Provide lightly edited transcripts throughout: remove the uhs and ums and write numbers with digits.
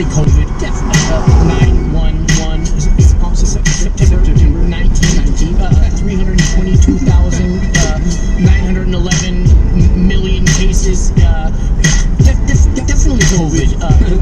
say COVID. Definitely 911. September 1919. 322,911 million cases. Definitely COVID.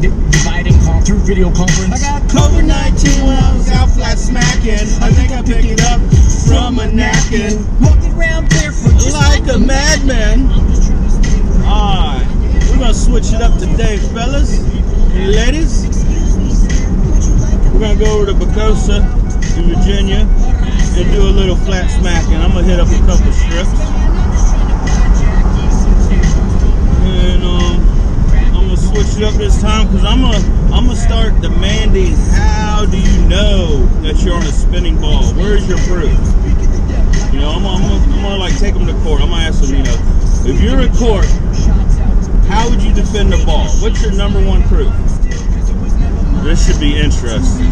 Divide and conquer through video conference. I got COVID-19 when I was out flat smacking. I think I picked it up from a napkin. Walking around barefoot just like a madman. Alright, we're gonna switch it up today, fellas and ladies. We're gonna go over to Poquoson in Virginia and do a little flat smacking. I'm gonna hit up a couple strips. And I'm gonna switch it up this time because I'm gonna start demanding, how do you know that you're on a spinning ball? Where's your proof? You know, I'm gonna like take them to court. I'm gonna ask them, you know, if you're in court, how would you defend the ball? What's your number one proof? This should be interesting.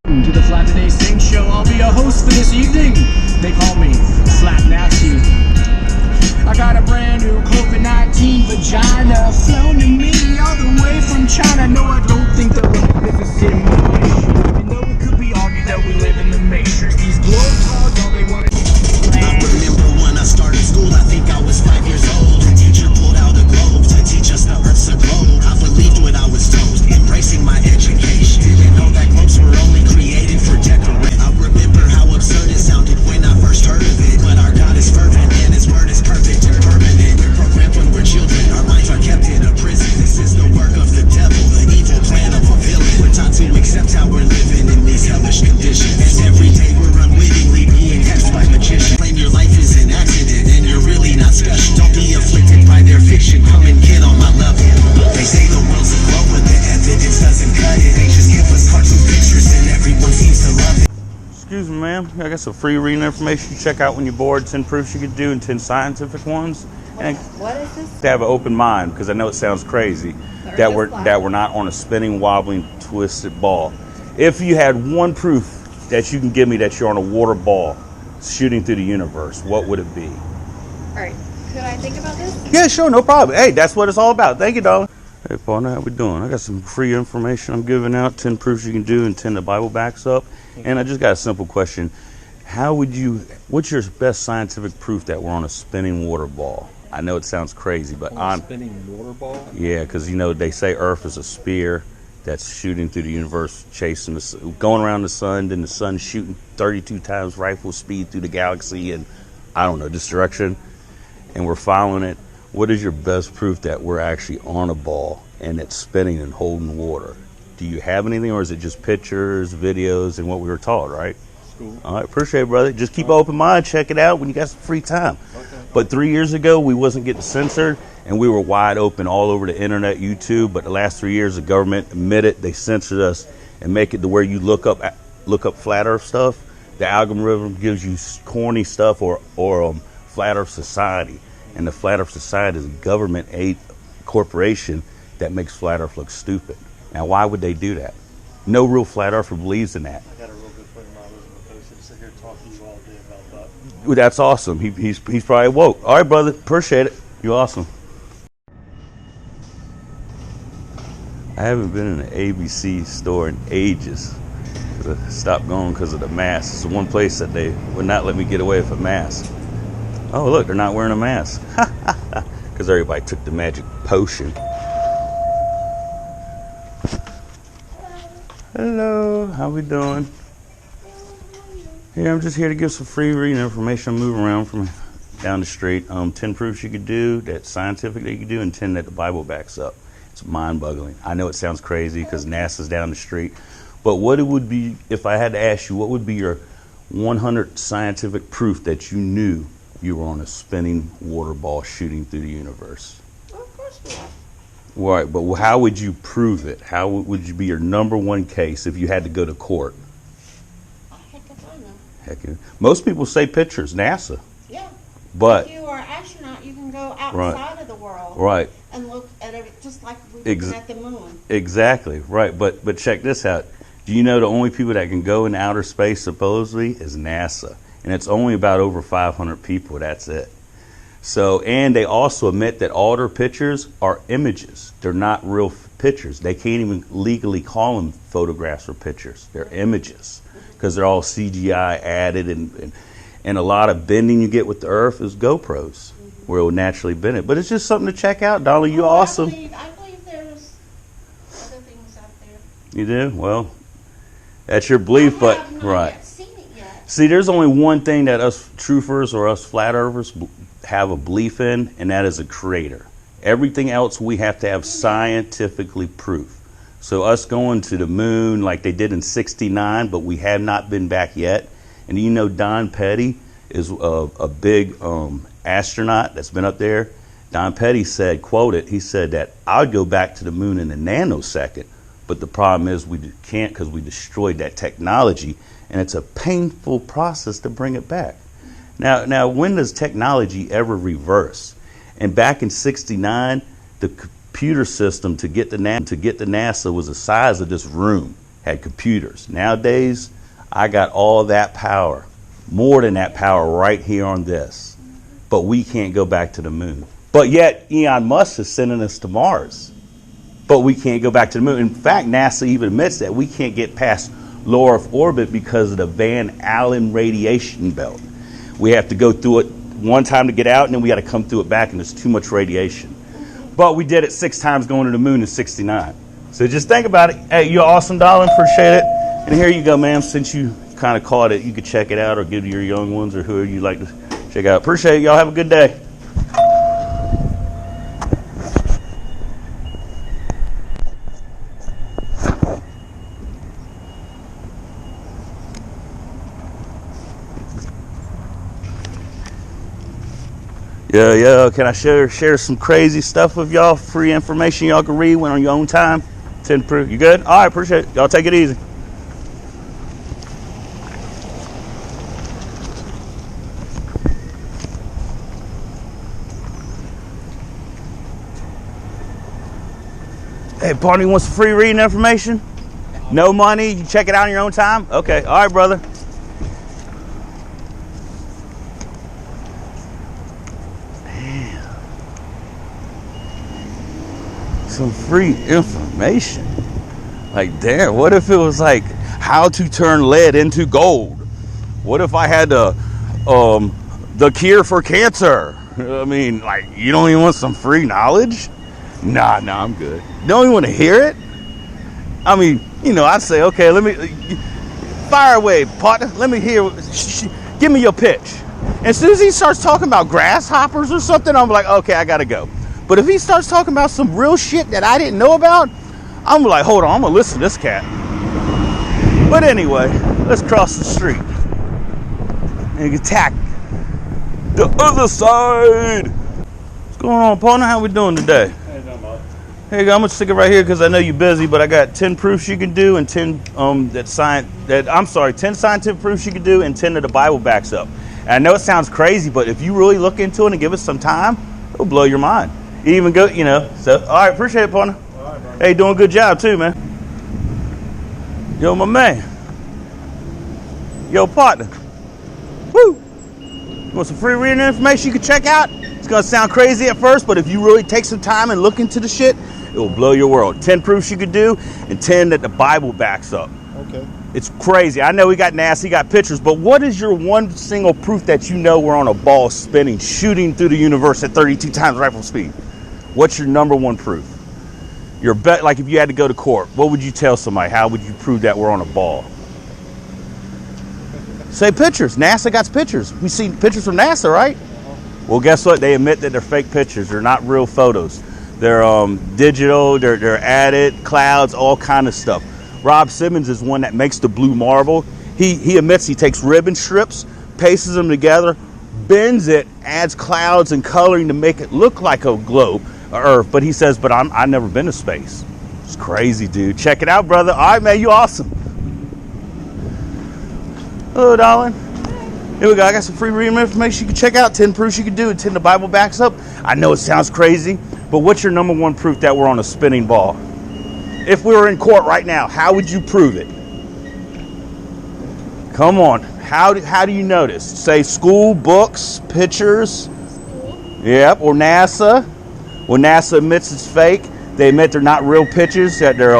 To the Flat Today Sing Show, I'll be a host for this evening. They call me Flat Nasty. I got a brand new COVID-19 vagina flown to me all the way from China. No, I don't think that this is a simulation. Even though it could be argued that we live in the Matrix. These blowhards, all they want to do. I remember when I started school, I think I was 5 years old. The teacher pulled out a globe to teach us the earth's a globe. I believed what I was told, embracing my education. Didn't know that globes were only created for decoration. I remember how absurd it sounded when I first heard of it. But our God is fervent and His word is perfect and permanent. We're programmed when we're children, our minds are kept in a prison. This is the work of the devil, the evil plan of a villain. We're taught to accept how we're living in these hellish conditions. And every day we're unwittingly being hexed by magicians. Claim your life is an accident and you're really not special. Don't be afflicted by their fiction, come and get on my level. They say the world's a globe, but the evidence doesn't cut it. They just give us cartoon pictures and everyone seems to love it. Excuse me, ma'am. I got some free reading information. Check out when you're bored. 10 proofs you could do and 10 scientific ones. And what is this? to have an open mind, because I know it sounds crazy that we're not on a spinning, wobbling, twisted ball. If you had one proof that you can give me that you're on a water ball shooting through the universe, what would it be? All right. Could I think about this? Yeah, sure, no problem. Hey, that's what it's all about. Thank you, darling. Hey, partner, how we doing? I got some free information I'm giving out, 10 proofs you can do and 10 the Bible backs up. And I just got a simple question. What's your best scientific proof that we're on a spinning water ball? I know it sounds crazy, but on a spinning water ball? Yeah, because, you know, they say Earth is a sphere that's shooting through the universe, chasing going around the sun, then the sun shooting 32 times rifle speed through the galaxy and, I don't know, this direction, and we're following it. What is your best proof that we're actually on a ball and it's spinning and holding water? Do you have anything, or is it just pictures, videos, and what we were taught, right? Cool. All right, appreciate it, brother. Just keep an open mind. Check it out when you got some free time. Okay. But 3 years ago, we wasn't getting censored, and we were wide open all over the internet, YouTube. But the last 3 years, the government admitted they censored us and make it to where you look up flat Earth stuff. The algorithm gives you corny stuff or Flat Earth Society, and the Flat Earth Society is a government aid corporation that makes Flat Earth look stupid. Now, why would they do that? No real Flat Earther believes in that. I got a real good friend of mine who's in the coast to sit here and talk to you all day about that. Well, that's awesome. He's probably woke. All right, brother. Appreciate it. You're awesome. I haven't been in an ABC store in ages. I stopped going because of the mask. It's the one place that they would not let me get away with a mask. Oh, look, they're not wearing a mask. Because everybody took the magic potion. Hello, how we doing? Yeah, I'm just here to give some free reading information. I'm moving around from down the street. 10 proofs you could do, that's scientific that you could do, and 10 that the Bible backs up. It's mind-boggling. I know it sounds crazy because NASA's down the street. But what it would be, if I had to ask you, what would be your 100 scientific proof that you knew you were on a spinning water ball shooting through the universe? Well, of course we are. Right, but how would you prove it? How would you be your number one case if you had to go to court? Heck if I know. Heck, most people say pictures, NASA. Yeah. But if you are an astronaut, you can go outside of the world right. and look at it just like we're looking at the moon. Exactly, right. But check this out. Do you know the only people that can go in outer space supposedly is NASA? And it's only about over 500 people, that's it. So, and they also admit that all their pictures are images. They're not real pictures. They can't even legally call them photographs or pictures. They're images because they're all CGI added, and a lot of bending you get with the earth is GoPros where it will naturally bend it. But it's just something to check out. Dolly, you awesome. I believe there's other things out there. You do? Well, that's your belief, I but have not right. yet seen it yet. See, there's only one thing that us truthers or us flat earthers have a belief in, and that is a creator. Everything else we have to have scientifically proof. So us going to the moon like they did in '69, but we have not been back yet. And you know Don Petty is a big astronaut that's been up there. Don Petty said, quoted, he said that I'd go back to the moon in a nanosecond, but the problem is we can't because we destroyed that technology, and it's a painful process to bring it back. Now, when does technology ever reverse? And back in '69, the computer system to get to NASA was the size of this room, had computers. Nowadays, I got all that power, more than that power right here on this. But we can't go back to the moon. But yet, Elon Musk is sending us to Mars. But we can't go back to the moon. In fact, NASA even admits that we can't get past low Earth orbit because of the Van Allen radiation belt. We have to go through it one time to get out, and then we got to come through it back, and there's too much radiation. But we did it 6 times going to the moon in '69. So just think about it. Hey, you're awesome, darling. Appreciate it. And here you go, ma'am. Since you kind of caught it, you could check it out or give to your young ones or whoever you like to check out. Appreciate it. Y'all have a good day. Yeah. Can I share some crazy stuff with y'all? Free information y'all can read when on your own time. 10 proof. You good? All right. Appreciate it. Y'all take it easy. Hey, partner, you want some free reading information? No money. You check it out on your own time? Okay. All right, brother. Some free information. Like, damn, what if it was like how to turn lead into gold? What if I had the cure for cancer? I mean, like, you don't even want some free knowledge? Nah, I'm good. Don't even want to hear it? I mean, you know, I'd say, okay, let me fire away, partner. Let me hear. Give me your pitch. And as soon as he starts talking about grasshoppers or something, I'm like, okay, I gotta go. But if he starts talking about some real shit that I didn't know about, I'm like, hold on, I'm gonna listen to this cat. But anyway, let's cross the street and attack the other side. What's going on, partner? How we doing today? Hey, no, Mike. Here you go. I'm gonna stick it right here because I know you're busy, but I got 10 proofs you can do and 10 10 scientific proofs you can do and 10 that the Bible backs up. And I know it sounds crazy, but if you really look into it and give it some time, it'll blow your mind. You even go, you know. So, all right, appreciate it, partner. All right, bro. Hey, doing a good job too, man. Yo, my man. Yo, partner. Woo! You want some free reading information you can check out? It's gonna sound crazy at first, but if you really take some time and look into the shit, it will blow your world. 10 proofs you could do, and 10 that the Bible backs up. Okay. It's crazy. I know we got nasty, got pictures, but what is your one single proof that you know we're on a ball spinning, shooting through the universe at 32 times rifle speed? What's your number one proof? Your bet, like if you had to go to court, what would you tell somebody? How would you prove that we're on a ball? Say pictures. NASA got pictures. We see pictures from NASA, right? Well, guess what? They admit that they're fake pictures. They're not real photos. They're digital. They're added, clouds, all kind of stuff. Rob Simmons is one that makes the blue marble. He admits he takes ribbon strips, pastes them together, bends it, adds clouds and coloring to make it look like a globe or Earth. But he says, but I've never been to space. It's crazy, dude. Check it out, brother. All right, man, you awesome. Hello, darling. Here we go. I got some free reading information you can check out. 10 proofs you can do and 10 the Bible backs up. I know it sounds crazy, but what's your number one proof that we're on a spinning ball? If we were in court right now, how would you prove it? Come on. How do you notice? Say school, books, pictures. Yep, or NASA. When NASA admits it's fake, they admit they're not real pictures, that they're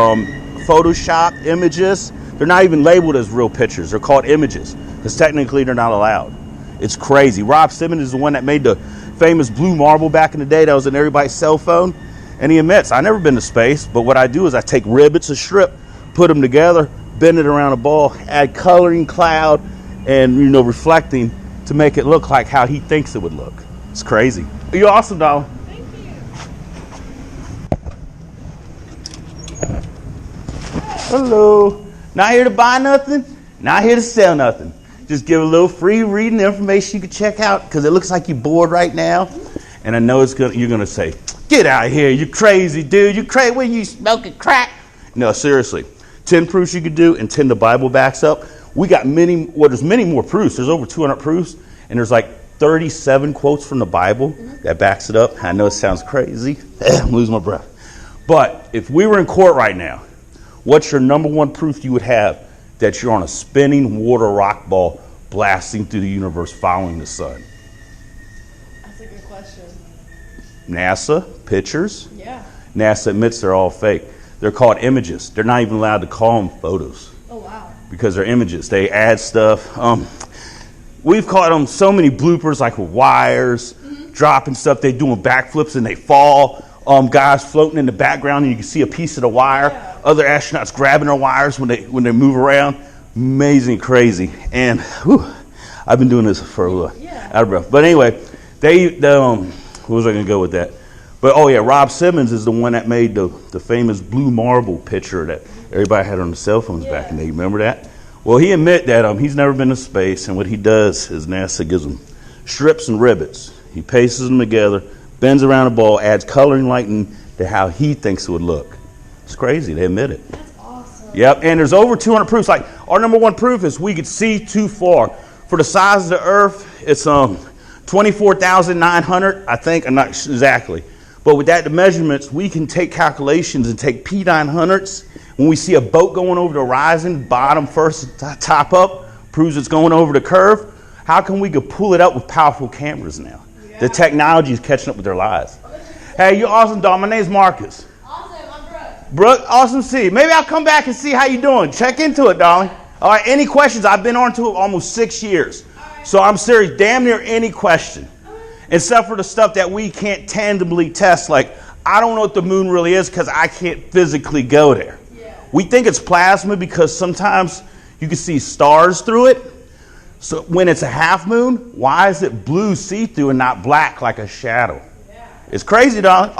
photoshopped images. They're not even labeled as real pictures. They're called images because technically they're not allowed. It's crazy. Rob Simmons is the one that made the famous blue marble back in the day that was in everybody's cell phone. And he admits, I've never been to space, but what I do is I take ribbons, a strip, put them together, bend it around a ball, add coloring, cloud, and reflecting to make it look like how he thinks it would look. It's crazy. You're awesome, Dollar. Thank you. Hello. Not here to buy nothing, not here to sell nothing. Just give a little free reading information you can check out because it looks like you're bored right now. And I know you're going to say, get out of here, you crazy dude, you crazy, when you smoking crack? No, seriously. 10 proofs you could do and 10 the Bible backs up. We got there's many more proofs. There's over 200 proofs and there's like 37 quotes from the Bible that backs it up. I know it sounds crazy. I'm losing my breath. But if we were in court right now, what's your number one proof you would have that you're on a spinning water rock ball blasting through the universe following the sun? That's a good question. NASA, pictures. Yeah. NASA admits they're all fake. They're called images. They're not even allowed to call them photos. Oh, wow. Because they're images. They add stuff. We've caught them so many bloopers, like with wires, dropping stuff. They doing backflips and they fall. Guys floating in the background and you can see a piece of the wire. Yeah. Other astronauts grabbing their wires when they move around. Amazing, crazy. And I've been doing this for a while. Yeah. Out of breath. But anyway, where was I going to go with that? But oh yeah, Rob Simmons is the one that made the famous blue marble picture that everybody had on the cell phones back in the day. Remember that? Well, he admit that he's never been to space, and what he does is NASA gives him strips and rivets. He pastes them together, bends around a ball, adds coloring lighting to how he thinks it would look. It's crazy. They admit it. That's awesome. Yep, and there's over 200 proofs. Like our number one proof is we could see too far. For the size of the Earth, it's 24,900, I think. I'm not exactly. But with that, the measurements, we can take calculations and take P900s. When we see a boat going over the horizon, bottom first, top up, proves it's going over the curve. How come we could pull it up with powerful cameras now? Yeah. The technology is catching up with their lives. Hey, you're awesome, dog. My name's Marcus. Awesome. I'm Brooke. Brooke, awesome to see you. Maybe I'll come back and see how you're doing. Check into it, darling. All right, any questions? I've been on to it almost 6 years. Right. So I'm serious, damn near any question. Except for the stuff that we can't tangibly test, like I don't know what the moon really is because I can't physically go there. Yeah. We think it's plasma because sometimes you can see stars through it. So when it's a half moon, why is it blue see-through and not black like a shadow? Yeah. It's crazy, darling.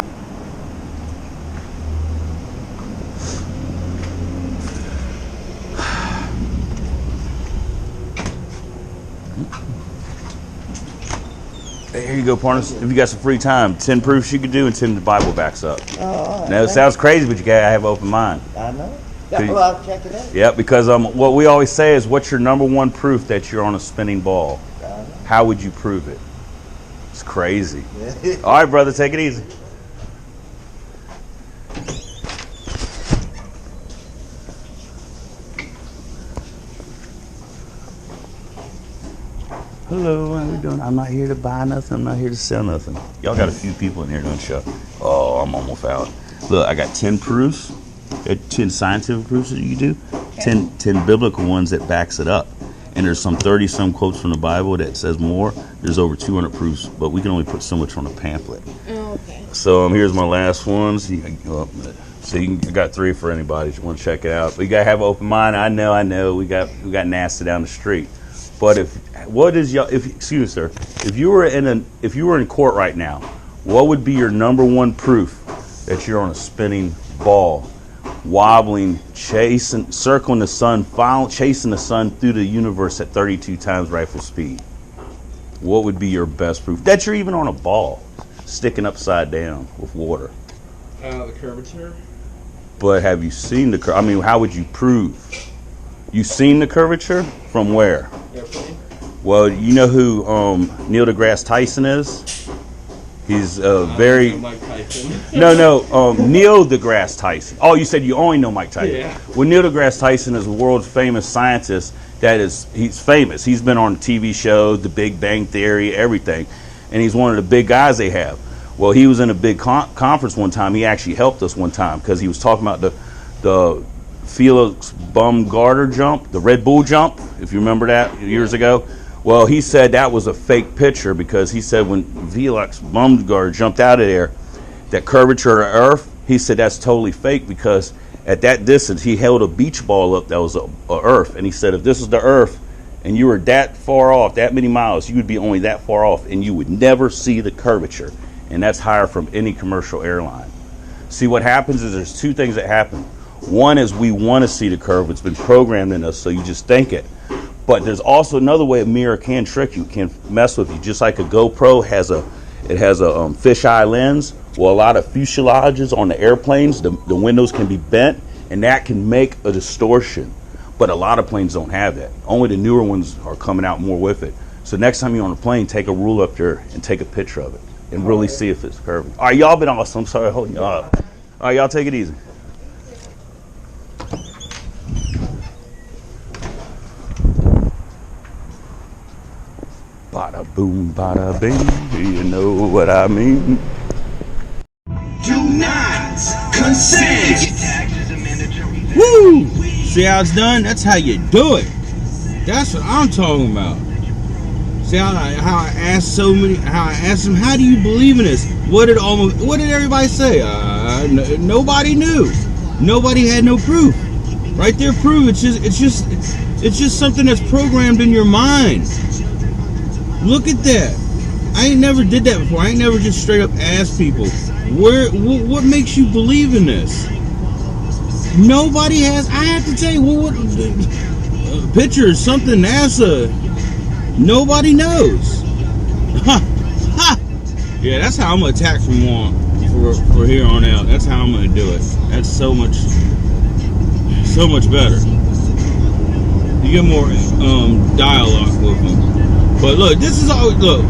Here you go, partners. If you got some free time, 10 proofs you could do and 10 the Bible backs up. Oh, Now, it sounds crazy, but you gotta have an open mind. I know. Could you- Well, I'll check it out. Yeah, because what we always say is, what's your number one proof that you're on a spinning ball? How would you prove it? It's crazy. All right, brother, take it easy. Hello, how we doing? I'm not here to buy nothing. I'm not here to sell nothing. Y'all got a few people in here, don't you? Oh, I'm almost out. Look, I got 10 proofs, 10 scientific proofs that you do, 10 biblical ones that backs it up. And there's some 30-some quotes from the Bible that says more. There's over 200 proofs, but we can only put so much on a pamphlet. Oh, okay. So here's my last ones. So you got 3 for anybody who want to check it out. But you gotta have an open mind. I know. We got NASA down the street. But excuse me, sir, if you were in court right now, what would be your number one proof that you're on a spinning ball, wobbling, circling the sun, chasing the sun through the universe at 32 times rifle speed? What would be your best proof that you're even on a ball, sticking upside down with water? The curvature. But have you seen the I mean, how would you prove? You seen the curvature? From where? Airplane. Well, you know who Neil deGrasse Tyson is? He's very... Mike Tyson. No, Neil deGrasse Tyson. Oh, you said you only know Mike Tyson. Yeah. Well, Neil deGrasse Tyson is a world famous scientist he's famous. He's been on TV shows, The Big Bang Theory, everything. and he's one of the big guys they have. Well, he was in a big conference one time. He actually helped us one time because he was talking about the Felix Baumgartner jump, the Red Bull jump, if you remember that years ago. Well, he said that was a fake picture because he said when Felix Baumgartner jumped out of there, that curvature of Earth, he said that's totally fake because at that distance he held a beach ball up that was a Earth, and he said if this is the Earth and you were that far off, that many miles, you would be only that far off and you would never see the curvature, and that's higher from any commercial airline. See, what happens is there's two things that happen. One is we want to see the curve. It's been programmed in us, so you just think it. But there's also another way a mirror can trick you, can mess with you. Just like a GoPro has a fisheye lens. Well, a lot of fuselages on the airplanes, the windows can be bent, and that can make a distortion. But a lot of planes don't have that. Only the newer ones are coming out more with it. So next time you're on a plane, take a rule up there and take a picture of it and really see if it's curving. All right, y'all been awesome. I'm sorry holding y'all up. All right, y'all take it easy. Bada boom, bada bing, you know what I mean. Do not consent. Woo! See how it's done? That's how you do it. That's what I'm talking about. See how I asked them, how do you believe in this? What did everybody say? Nobody knew. Nobody had no proof. Right there, proof. It's just something that's programmed in your mind. Look at that. I ain't never did that before. I ain't never just straight up asked people, what makes you believe in this? Nobody has. I have to tell you, what picture, something NASA. Nobody knows. Yeah, that's how I'm gonna attack from for here on out. That's how I'm gonna do it. That's so much better. You get more dialogue with them. But look, this is all. Look,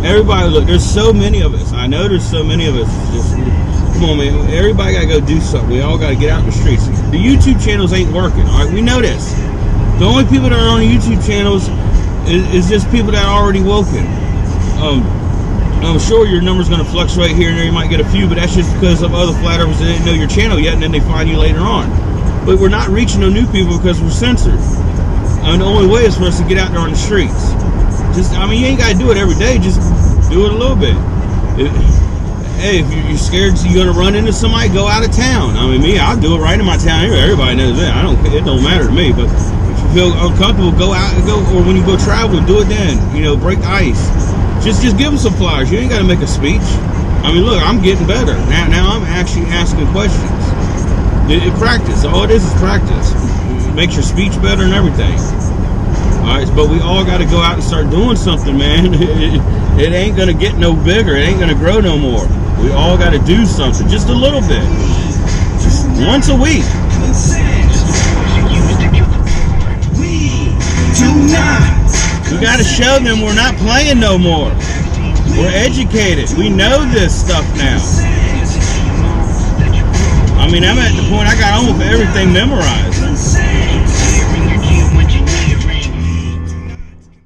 everybody. Look, there's so many of us. I know there's so many of us. Just come on, man. Everybody gotta go do something. We all gotta get out in the streets. The YouTube channels ain't working. All right, we know this. The only people that are on the YouTube channels is just people that are already woken. I'm sure your number's going to fluctuate here and there. You might get a few, but that's just because of other flat earthers that didn't know your channel yet, and then they find you later on. But we're not reaching no new people because we're censored. And the only way is for us to get out there on the streets. You ain't got to do it every day. Just do it a little bit. Hey, if you're scared you're going to run into somebody, go out of town. I'll do it right in my town here. Everybody knows that. It don't matter to me. But if you feel uncomfortable, go out and go. Or when you go travel, do it then. Break the ice. Just give them some flyers. You ain't got to make a speech. Look, I'm getting better. Now I'm actually asking questions. Practice. All it is practice. It makes your speech better and everything. All right, but we all got to go out and start doing something, man. It ain't going to get no bigger. It ain't going to grow no more. We all got to do something. Just a little bit. Just once a week. We got to show them we're not playing no more. We're educated. We know this stuff now. I'm at the point I got almost everything memorized.